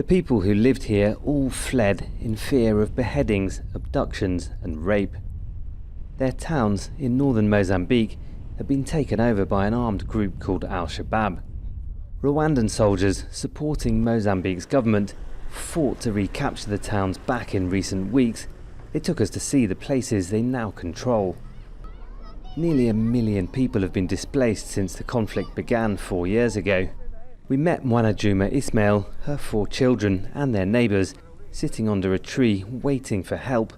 The people who lived here all fled in fear of beheadings, abductions and rape. Their towns in northern Mozambique had been taken over by an armed group called Al-Shabaab. Rwandan soldiers supporting Mozambique's government fought to recapture the towns back in recent weeks. It took us to see the places they now control. Nearly 1 million people have been displaced since the conflict began 4 years ago. We met MWANAJUMA ISMAEL, her 4 children and their neighbours sitting under a tree waiting for help.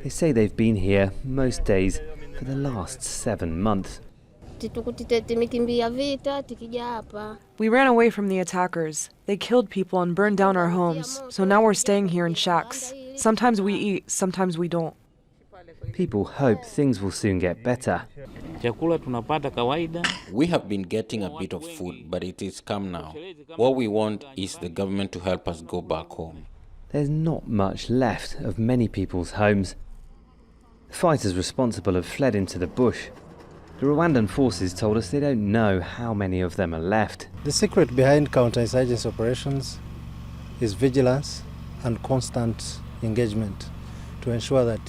They say they've been here most days for the last 7 months. We ran away from the attackers. They killed people and burned down our homes, so now we're staying here in shacks. Sometimes we eat, sometimes we don't. People hope things will soon get better. We have been getting a bit of food, but it is calm now. What we want is the government to help us go back home. There's not much left of many people's homes. The fighters responsible have fled into the bush. The Rwandan forces told us they don't know how many of them are left. The secret behind counterinsurgency operations is vigilance and constant engagement to ensure that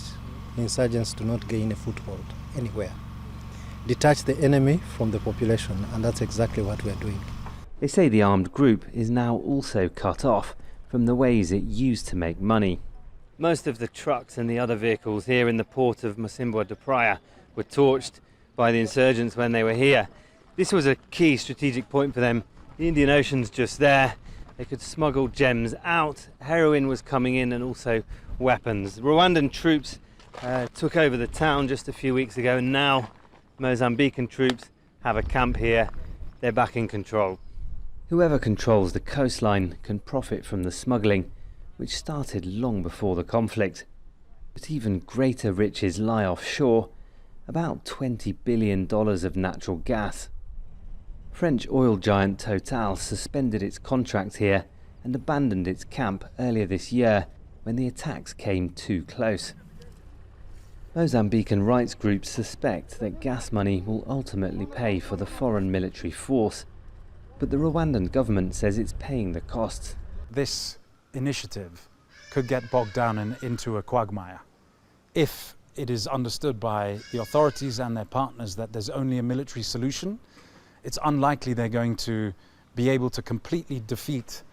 insurgents do not gain a foothold anywhere. Detach the enemy from the population, and that's exactly what we're doing. They say the armed group is now also cut off from the ways it used to make money. Most of the trucks and the other vehicles here in the port of Mocimboa were torched by the insurgents when they were here. This was a key strategic point for them. The Indian Ocean's just there. They could smuggle gems out. Heroin was coming in and also weapons. Rwandan troops took over the town just a few weeks ago, and now Mozambican troops have a camp here. They're back in control. Whoever controls the coastline can profit from the smuggling, which started long before the conflict. But even greater riches lie offshore, about $20 billion of natural gas. French oil giant Total suspended its contract here and abandoned its camp earlier this year when the attacks came too close. Mozambican rights groups suspect that gas money will ultimately pay for the foreign military force, but the Rwandan government says it's paying the costs. This initiative could get bogged down into a quagmire if it is understood by the authorities and their partners that there's only a military solution. It's unlikely they're going to be able to completely defeat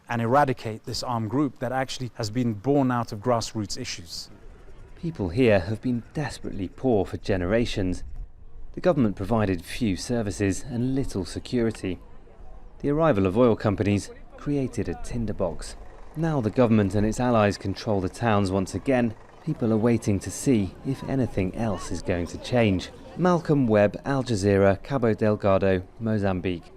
and eradicate this armed group that actually has been born out of grassroots issues. People here have been desperately poor for generations. The government provided few services and little security. The arrival of oil companies created a tinderbox. Now the government and its allies control the towns once again. People are waiting to see if anything else is going to change. Malcolm Webb, Al Jazeera, Cabo Delgado, Mozambique.